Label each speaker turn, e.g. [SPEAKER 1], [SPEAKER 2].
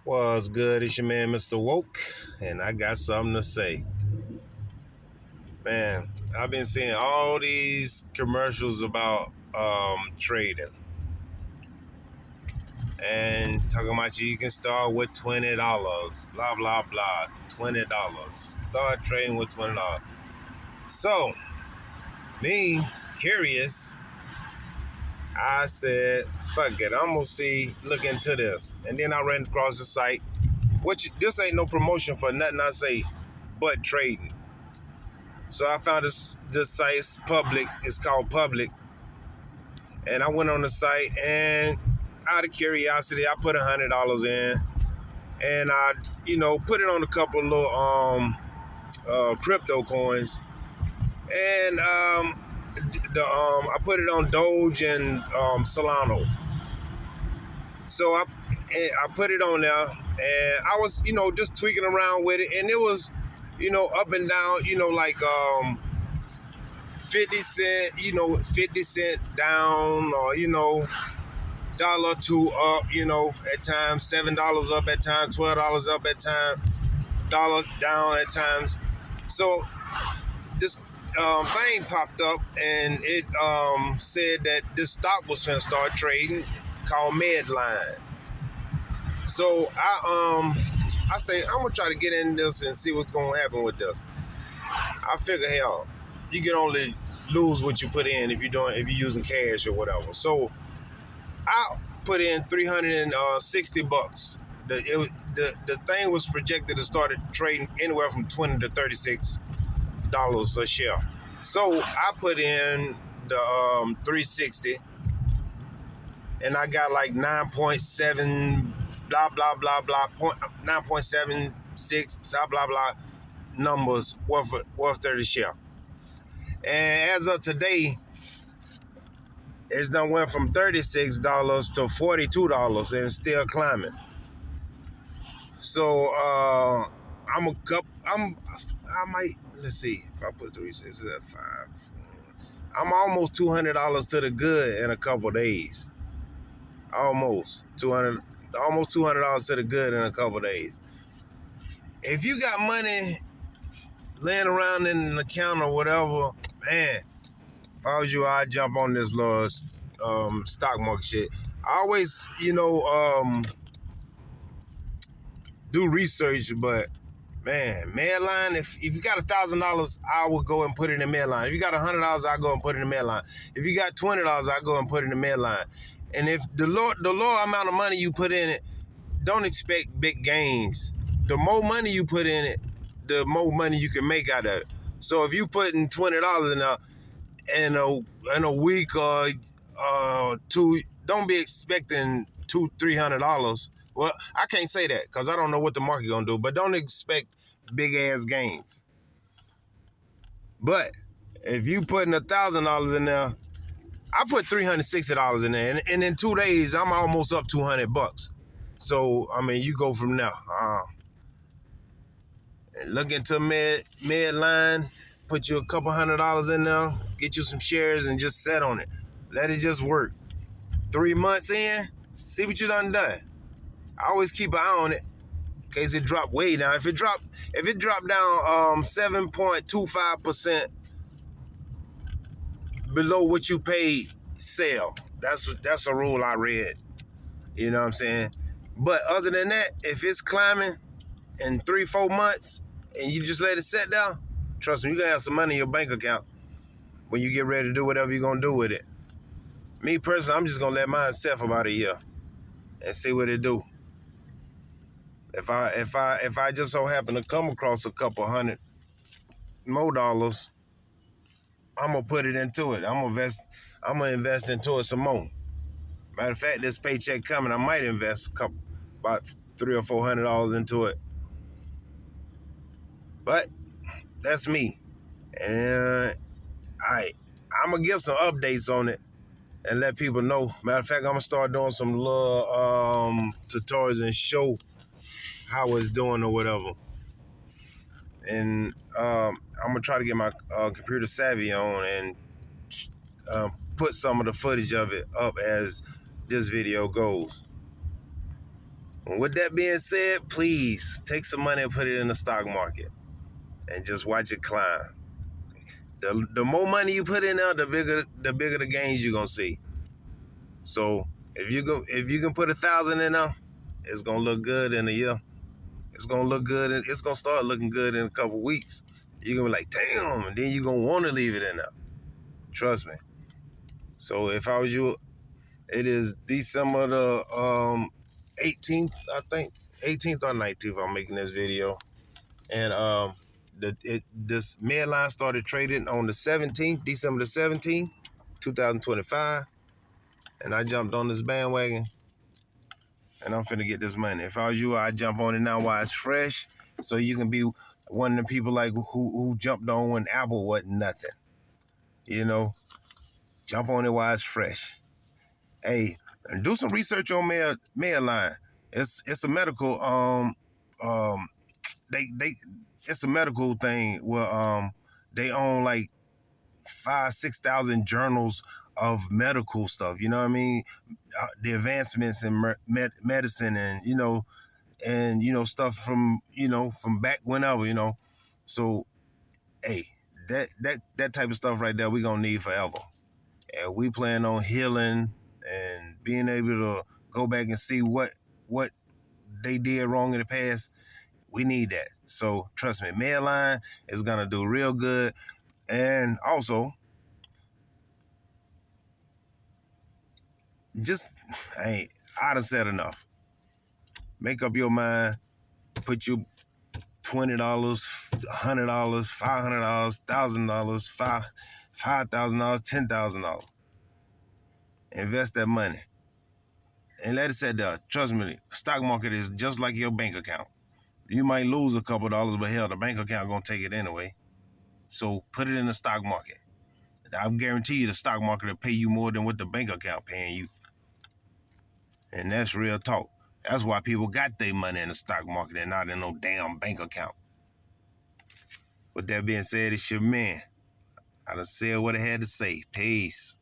[SPEAKER 1] What's good? It's your man, Mr. Woke, and I got something to say. Man, I've been seeing all these commercials about trading and talking about you can start with $20, blah, blah, blah, $20. Start trading with $20. So, me, curious, I said, fuck it, I'm gonna look into this. And then I ran across the site, which this ain't no promotion for nothing I say but trading. So I found this site's public. It's called Public, and I went on the site, and out of curiosity, I put $100 in, and I, put it on a couple of little crypto coins, and I put it on Doge and Solano. So I put it on there, and I was just tweaking around with it, and it was up and down, like 50 cent, 50 cent down, or dollar two up, at times $7 up, at times $12 up, at times dollar down at times. So this thing popped up, and it said that this stock was finna start trading called Medline. So I say I'm gonna try to get in this and see what's gonna happen with this. I figure, hell, you can only lose what you put in if you're using cash or whatever. So I put in $360. The thing was projected to start trading anywhere from $20 to $36 a share. So I put in the 360, and I got like 9.7 blah blah blah blah 9.76 blah blah blah numbers worth 30 share. And as of today, it's done went from $36 to $42 and still climbing. So I might, let's see, if I put 3 6 at 5, I'm almost $200 to the good in a couple days. Almost $200 to the good in a couple days. If you got money laying around in an account or whatever, man, if I was you, I'd jump on this little stock market shit. I always, do research, but man, Medline, if you got $1,000, I would go and put it in Medline. If you got $100, I go and put it in Medline. If you got $20, I go and put it in Medline. And if the lower amount of money you put in it, don't expect big gains. The more money you put in it, the more money you can make out of it. So if you put in $20 in a week or two, don't be expecting $200-300. Well, I can't say that because I don't know what the market gonna do, but don't expect big ass gains. But if you putting $1,000 in there, I put $360 in there, and in 2 days I'm almost up $200. So I mean, you go from there. And look into Medline, put you a couple $100 in there, get you some shares, and just set on it. Let it just work. 3 months in, see what you done. I always keep an eye on it in case it drop way down. If it drop down 7.25% below what you paid, sell. That's a rule I read. You know what I'm saying? But other than that, if it's climbing in 3-4 months and you just let it sit down, trust me, you're gonna have some money in your bank account when you get ready to do whatever you're gonna do with it. Me personally, I'm just gonna let mine sit for about a year and see what it do. If I just so happen to come across a couple $100 more, I'm gonna put it into it. I'm gonna invest into it some more. Matter of fact, this paycheck coming, I might invest about $300 or $400 into it. But that's me, and I'm gonna give some updates on it and let people know. Matter of fact, I'm gonna start doing some little tutorials and show how it's doing or whatever. And I'm gonna try to get my computer savvy on and put some of the footage of it up as this video goes. And with that being said, please take some money and put it in the stock market and just watch it climb. The more money you put in there, the bigger the gains you're gonna see. So if you can put 1,000 in there, it's gonna look good in a year. It's gonna look good, and it's gonna start looking good in a couple weeks. You're gonna be like, damn, and then you're gonna want to leave it in there. Trust me. So if I was you, it is December the 18th, I think, 18th or 19th. I'm making this video, and this Medline started trading on the 17th, December the 17th, 2025, and I jumped on this bandwagon, and I'm finna get this money. If I was you, I'd jump on it now while it's fresh, so you can be one of the people like who jumped on when Apple wasn't nothing. You know, jump on it while it's fresh. Hey, and do some research on Medline. It's a medical it's a medical thing where they own like 5,000-6,000 journals of medical stuff. You know what I mean? The advancements in medicine, and stuff from from back whenever. So hey, that type of stuff right there we gonna need forever. And we plan on healing and being able to go back and see what they did wrong in the past. We need that. So trust me, Medline is gonna do real good. And also, I done said enough. Make up your mind. Put you $20, $100, $500, $1,000, $5,000, $10,000. Invest that money. And let it sit there. Trust me, stock market is just like your bank account. You might lose a couple dollars, but hell, the bank account gonna take it anyway. So put it in the stock market. I guarantee you the stock market will pay you more than what the bank account paying you. And that's real talk. That's why people got their money in the stock market and not in no damn bank account. With that being said, it's your man. I done said what I had to say. Peace.